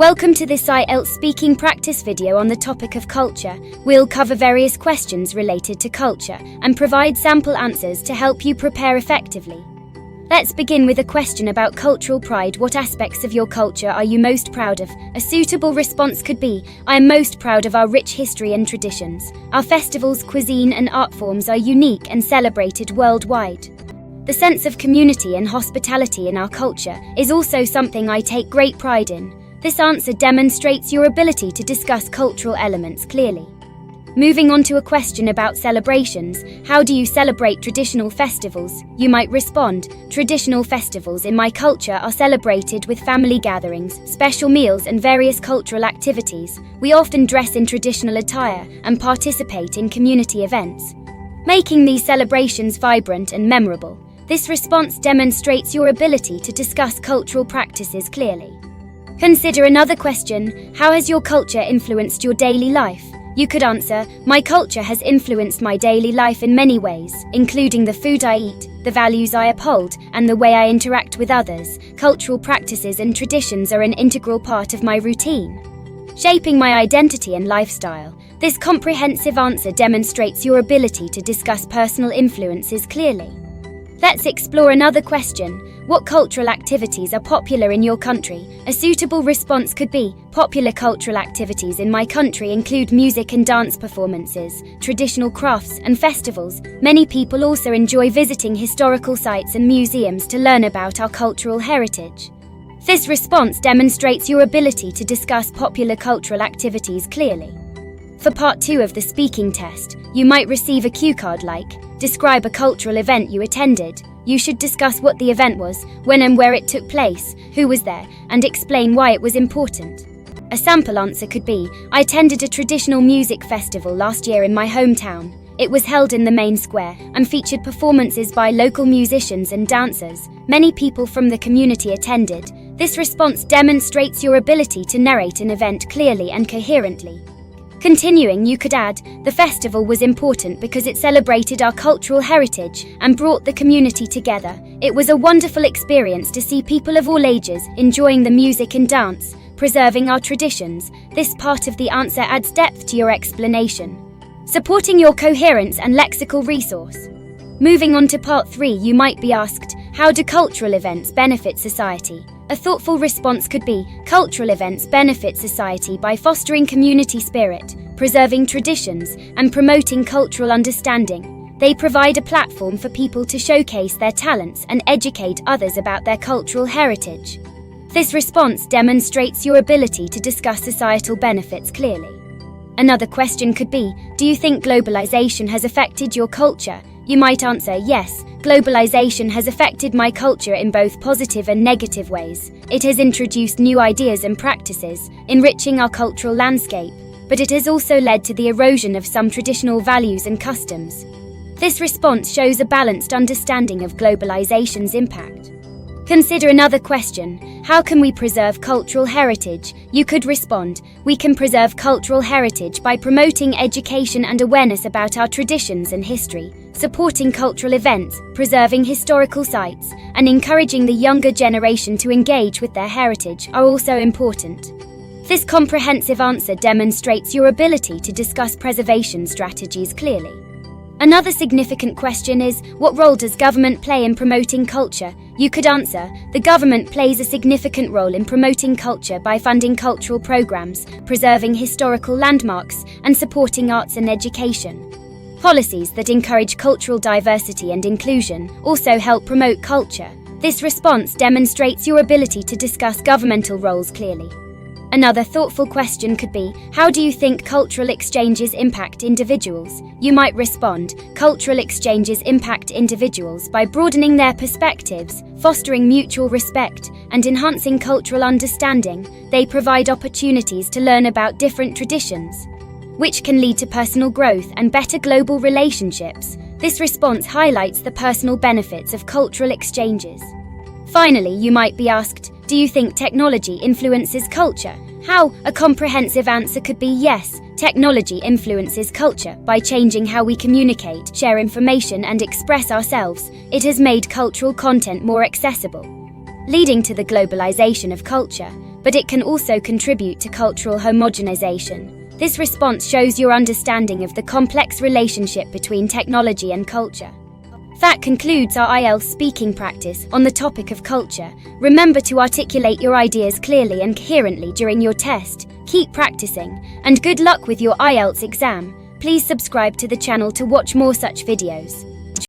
Welcome to this IELTS speaking practice video on the topic of culture. We'll cover various questions related to culture and provide sample answers to help you prepare effectively. Let's begin with a question about cultural pride. What aspects of your culture are you most proud of? A suitable response could be, I am most proud of our rich history and traditions. Our festivals, cuisine and art forms are unique and celebrated worldwide. The sense of community and hospitality in our culture is also something I take great pride in. This answer demonstrates your ability to discuss cultural elements clearly. Moving on to a question about celebrations. How do you celebrate traditional festivals? You might respond, traditional festivals in my culture are celebrated with family gatherings, special meals and various cultural activities. We often dress in traditional attire and participate in community events, making these celebrations vibrant and memorable. This response demonstrates your ability to discuss cultural practices clearly. Consider another question. How has your culture influenced your daily life? You could answer, my culture has influenced my daily life in many ways, including the food I eat, the values I uphold, and the way I interact with others. Cultural practices and traditions are an integral part of my routine, shaping my identity and lifestyle. This comprehensive answer demonstrates your ability to discuss personal influences clearly. Let's explore another question. What cultural activities are popular in your country? A suitable response could be, popular cultural activities in my country include music and dance performances, traditional crafts, and festivals. Many people also enjoy visiting historical sites and museums to learn about our cultural heritage. This response demonstrates your ability to discuss popular cultural activities clearly. For part 2 of the speaking test, you might receive a cue card like, describe a cultural event you attended. You should discuss what the event was, when and where it took place, who was there, and explain why it was important. A sample answer could be, I attended a traditional music festival last year in my hometown. It was held in the main square and featured performances by local musicians and dancers. Many people from the community attended. This response demonstrates your ability to narrate an event clearly and coherently. Continuing, you could add, the festival was important because it celebrated our cultural heritage and brought the community together. It was a wonderful experience to see people of all ages enjoying the music and dance, preserving our traditions. This part of the answer adds depth to your explanation, supporting your coherence and lexical resource. Moving on to part 3, you might be asked, how do cultural events benefit society? A thoughtful response could be, cultural events benefit society by fostering community spirit, preserving traditions, and promoting cultural understanding. They provide a platform for people to showcase their talents and educate others about their cultural heritage. This response demonstrates your ability to discuss societal benefits clearly. Another question could be, do you think globalization has affected your culture? You might answer, yes, globalization has affected my culture in both positive and negative ways. It has introduced new ideas and practices, enriching our cultural landscape, but it has also led to the erosion of some traditional values and customs. This response shows a balanced understanding of globalization's impact. Consider another question. How can we preserve cultural heritage? You could respond, we can preserve cultural heritage by promoting education and awareness about our traditions and history, supporting cultural events, preserving historical sites, and encouraging the younger generation to engage with their heritage are also important. This comprehensive answer demonstrates your ability to discuss preservation strategies clearly. Another significant question is, what role does government play in promoting culture? You could answer, the government plays a significant role in promoting culture by funding cultural programs, preserving historical landmarks, and supporting arts and education. Policies that encourage cultural diversity and inclusion also help promote culture. This response demonstrates your ability to discuss governmental roles clearly. Another thoughtful question could be, how do you think cultural exchanges impact individuals? You might respond, cultural exchanges impact individuals by broadening their perspectives, fostering mutual respect, and enhancing cultural understanding. They provide opportunities to learn about different traditions, which can lead to personal growth and better global relationships. This response highlights the personal benefits of cultural exchanges. Finally, you might be asked, do you think technology influences culture? How? A comprehensive answer could be yes, technology influences culture by changing how we communicate, share information, and express ourselves. It has made cultural content more accessible, leading to the globalization of culture. but it can also contribute to cultural homogenization. This response shows your understanding of the complex relationship between technology and culture. That concludes our IELTS speaking practice on the topic of culture. Remember to articulate your ideas clearly and coherently during your test. Keep practicing, and good luck with your IELTS exam. Please subscribe to the channel to watch more such videos.